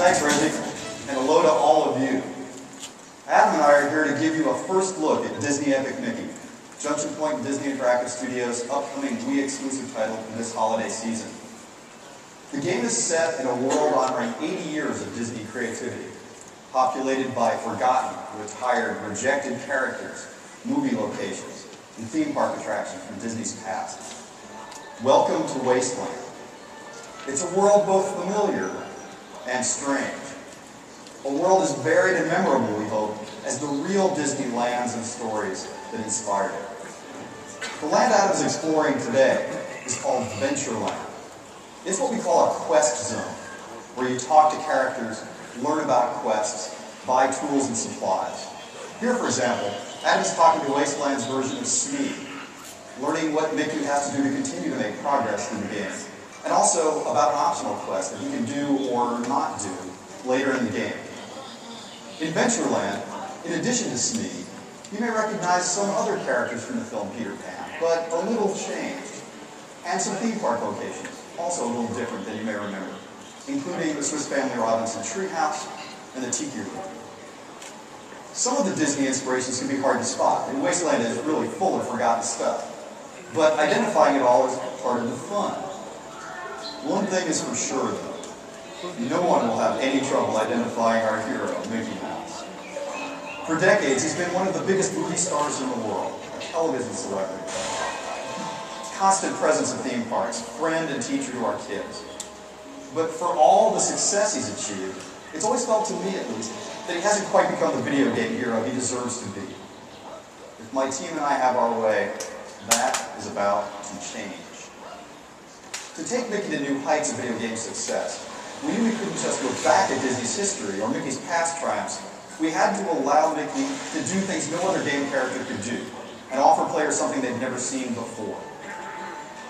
Thanks, Reggie, and hello to all of you. Adam and I are here to give you a first look at Disney Epic Mickey, Junction Point and Disney Interactive Studios' upcoming Wii exclusive title for this holiday season. The game is set in a world honoring 80 years of Disney creativity, populated by forgotten, retired, rejected characters, movie locations, and theme park attractions from Disney's past. Welcome to Wasteland. It's a world both familiar and strange. A world as varied and memorable, we hope, as the real Disney lands and stories that inspired it. The land Adam's exploring today is called Ventureland. It's what we call a quest zone, where you talk to characters, learn about quests, buy tools and supplies. Here, for example, Adam's talking to Wasteland's version of Smee, learning what Mickey has to do to continue to make progress in the game, and also about an optional quest that he can do or not do later in the game. In Ventureland, in addition to Smee, you may recognize some other characters from the film Peter Pan, but a little changed, and some theme park locations, also a little different than you may remember, including the Swiss Family Robinson Treehouse and the Tiki Room. Some of the Disney inspirations can be hard to spot, and Wasteland is really full of forgotten stuff. But identifying it all is part of the fun. One thing is for sure, though. No one will have any trouble identifying our hero, Mickey Mouse. For decades, he's been one of the biggest movie stars in the world, a television celebrity. Constant presence in theme parks, friend and teacher to our kids. But for all the success he's achieved, it's always felt to me, at least, that he hasn't quite become the video game hero he deserves to be. If my team and I have our way, that is about to change. To take Mickey to new heights of video game success, we knew we couldn't just look back at Disney's history or Mickey's past triumphs. We had to allow Mickey to do things no other game character could do, and offer players something they've never seen before.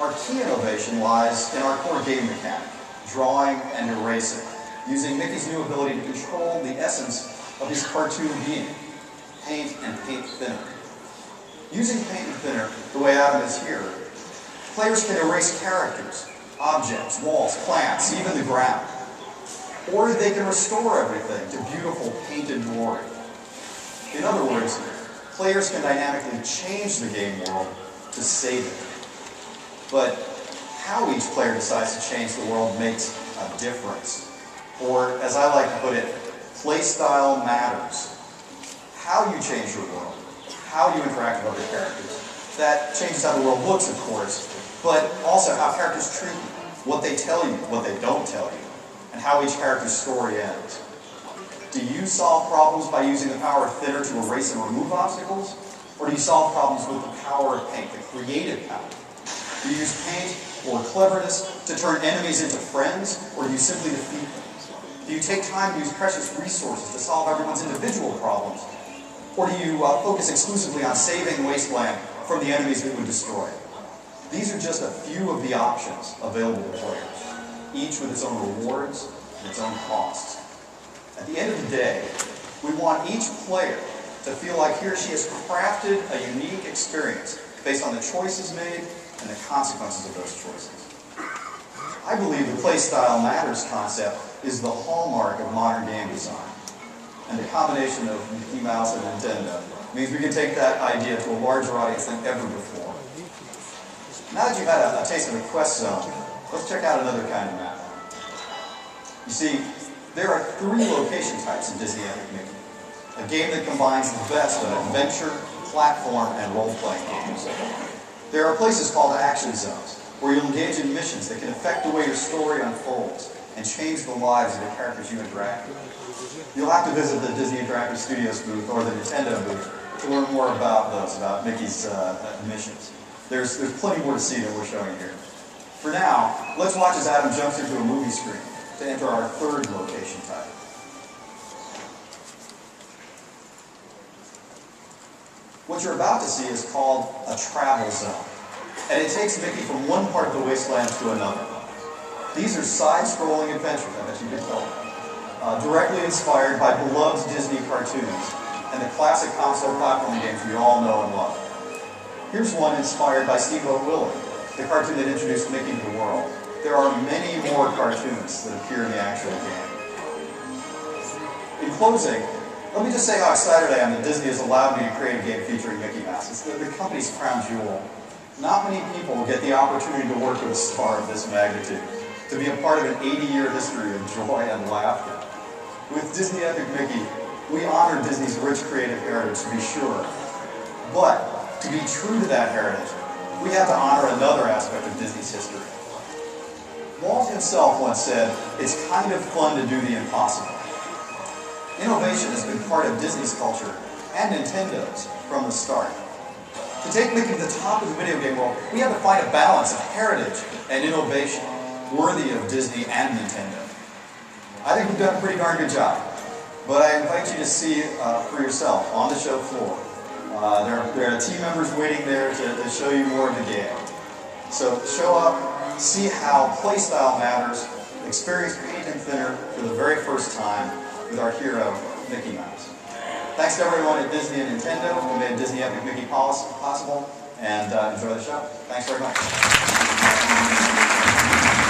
Our key innovation lies in our core game mechanic, drawing and erasing, using Mickey's new ability to control the essence of his cartoon being, paint and paint thinner. Using paint and thinner the way Adam is here, players can erase characters, objects, walls, plants, even the ground. Or they can restore everything to beautiful painted glory. In other words, players can dynamically change the game world to save it. But how each player decides to change the world makes a difference. Or, as I like to put it, playstyle matters. How you change your world, how you interact with other characters. That changes how the world looks, of course, but also how characters treat you, what they tell you, what they don't tell you, and how each character's story ends. Do you solve problems by using the power of thinner to erase and remove obstacles? Or do you solve problems with the power of paint, the creative power? Do you use paint or cleverness to turn enemies into friends, or do you simply defeat them? Do you take time to use precious resources to solve everyone's individual problems? Or do you focus exclusively on saving Wasteland from the enemies that would destroy it? These are just a few of the options available to players, each with its own rewards and its own costs. At the end of the day, we want each player to feel like he or she has crafted a unique experience based on the choices made and the consequences of those choices. I believe the playstyle matters concept is the hallmark of modern game design. And the combination of Mickey Mouse and Nintendo means we can take that idea to a larger audience than ever before. Now that you've had a taste of the quest zone, let's check out another kind of map. You see, there are 3 location types in Disney Epic Mickey, a game that combines the best of adventure, platform, and role-playing games. There are places called action zones, where you'll engage in missions that can affect the way your story unfolds and change the lives of the characters you interact with. You'll have to visit the Disney Interactive Studios booth or the Nintendo booth to learn more about those, about Mickey's missions. There's plenty more to see than we're showing here. For now, let's watch as Adam jumps into a movie screen to enter our 3rd location type. What you're about to see is called a travel zone, and it takes Mickey from one part of the wasteland to another. These are side-scrolling adventures, I bet you can tell, directly inspired by beloved Disney cartoons and the classic console platform games we all know and love. Here's one inspired by Steamboat Willie, the cartoon that introduced Mickey to the world. There are many more cartoons that appear in the actual game. In closing, let me just say how excited I am that Disney has allowed me to create a game featuring Mickey Mouse. It's the company's crown jewel. Not many people get the opportunity to work with a star of this magnitude, to be a part of an 80-year history of joy and laughter. With Disney Epic Mickey, we honor Disney's rich creative heritage, to be sure. But to be true to that heritage, we have to honor another aspect of Disney's history. Walt himself once said, "It's kind of fun to do the impossible." Innovation has been part of Disney's culture and Nintendo's from the start. To take Mickey to the top of the video game world, we have to find a balance of heritage and innovation worthy of Disney and Nintendo. I think we've done a pretty darn good job, but I invite you to see for yourself on the show floor. There are team members waiting there to show you more of the game. So show up, see how playstyle matters, experience paint and thinner for the very first time with our hero, Mickey Mouse. Thanks to everyone at Disney and Nintendo who made Disney Epic Mickey possible, and enjoy the show. Thanks very much.